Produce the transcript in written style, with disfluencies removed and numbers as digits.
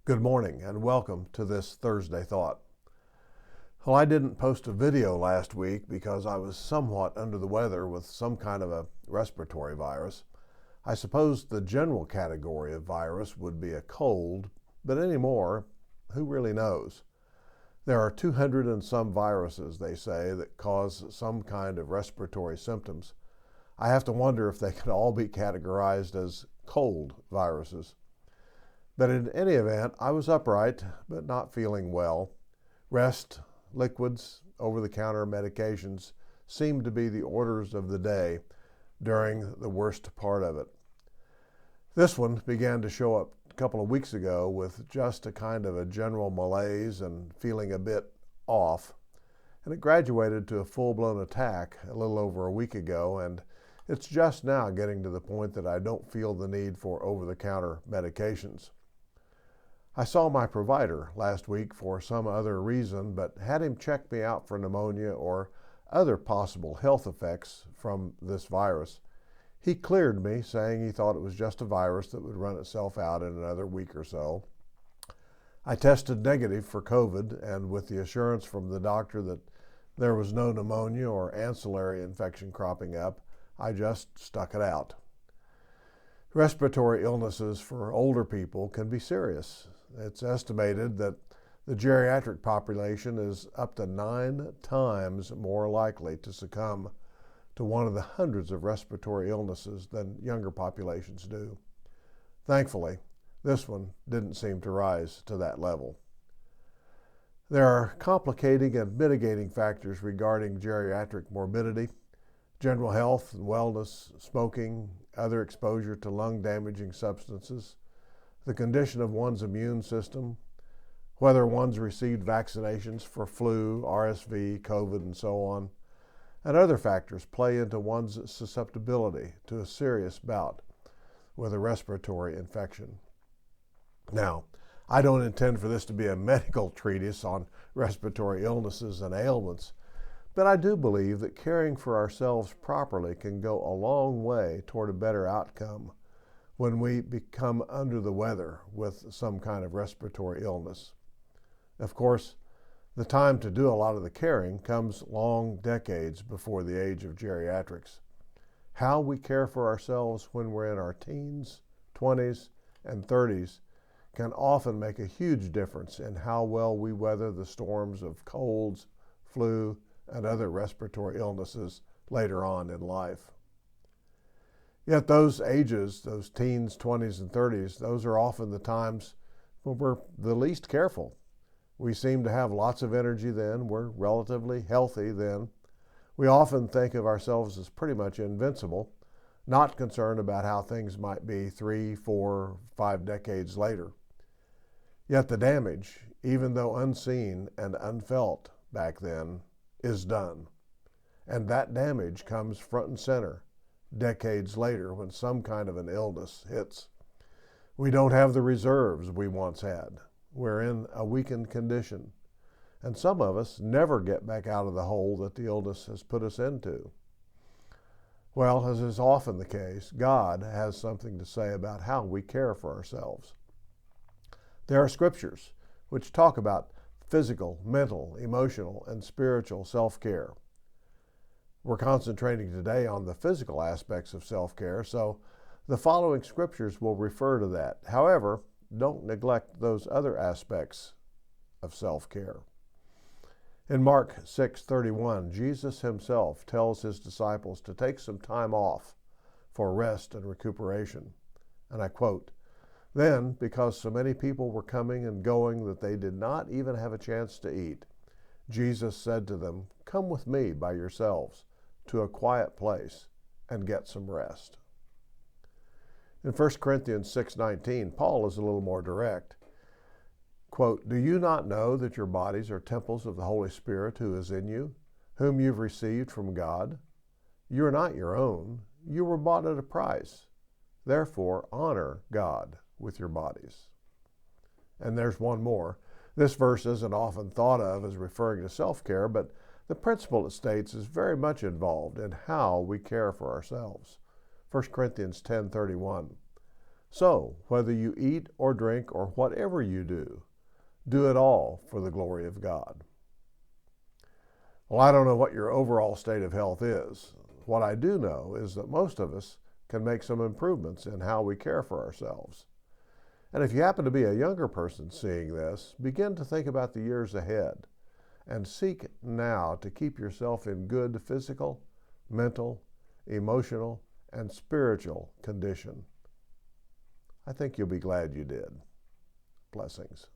Good morning and welcome to this Thursday Thought. Well, I didn't post a video last week because I was somewhat under the weather with some kind of a respiratory virus. I suppose the general category of virus would be a cold, but anymore, who really knows? There are 200 and some viruses, they say, that cause some kind of respiratory symptoms. I have to wonder if they could all be categorized as cold viruses. But in any event, I was upright, but not feeling well. Rest, liquids, over-the-counter medications seemed to be the orders of the day during the worst part of it. This one began to show up a couple of weeks ago with just a kind of a general malaise and feeling a bit off. And it graduated to a full-blown attack a little over a week ago, and it's just now getting to the point that I don't feel the need for over-the-counter medications. I saw my provider last week for some other reason, but had him check me out for pneumonia or other possible health effects from this virus. He cleared me, saying he thought it was just a virus that would run itself out in another week or so. I tested negative for COVID, and with the assurance from the doctor that there was no pneumonia or ancillary infection cropping up, I just stuck it out. Respiratory illnesses for older people can be serious. It's estimated that the geriatric population is up to 9 times more likely to succumb to one of the hundreds of respiratory illnesses than younger populations do. Thankfully, this one didn't seem to rise to that level. There are complicating and mitigating factors regarding geriatric morbidity, general health and wellness, smoking, other exposure to lung-damaging substances, the condition of one's immune system, whether one's received vaccinations for flu, RSV, COVID, and so on, and other factors play into one's susceptibility to a serious bout with a respiratory infection. Now, I don't intend for this to be a medical treatise on respiratory illnesses and ailments, but I do believe that caring for ourselves properly can go a long way toward a better outcome when we become under the weather with some kind of respiratory illness. Of course, the time to do a lot of the caring comes long decades before the age of geriatrics. How we care for ourselves when we're in our teens, 20s, and 30s can often make a huge difference in how well we weather the storms of colds, flu, and other respiratory illnesses later on in life. Yet those ages, those teens, 20s, and 30s, those are often the times when we're the least careful. We seem to have lots of energy then. We're relatively healthy then. We often think of ourselves as pretty much invincible, not concerned about how things might be 3, 4, 5 decades later. Yet the damage, even though unseen and unfelt back then, is done. And that damage comes front and center decades later when some kind of an illness hits. We don't have the reserves we once had. We're in a weakened condition. And some of us never get back out of the hole that the illness has put us into. Well, as is often the case, God has something to say about how we care for ourselves. There are scriptures which talk about physical, mental, emotional, and spiritual self-care. We're concentrating today on the physical aspects of self-care, so the following scriptures will refer to that. However, don't neglect those other aspects of self-care. In Mark 6:31, Jesus himself tells his disciples to take some time off for rest and recuperation. And I quote, "Then, because so many people were coming and going that they did not even have a chance to eat, Jesus said to them, 'Come with me by yourselves to a quiet place and get some rest.'" In 1 Corinthians 6:19, Paul is a little more direct. Quote, "Do you not know that your bodies are temples of the Holy Spirit who is in you, whom you've received from God? You are not your own. You were bought at a price. Therefore, honor God with your bodies." And there's one more. This verse isn't often thought of as referring to self-care, but the principle it states is very much involved in how we care for ourselves. 1 Corinthians 10:31. So, whether you eat or drink or whatever you do it all for the glory of God. Well, I don't know what your overall state of health is. What I do know is that most of us can make some improvements in how we care for ourselves. And if you happen to be a younger person seeing this, begin to think about the years ahead and seek now to keep yourself in good physical, mental, emotional, and spiritual condition. I think you'll be glad you did. Blessings.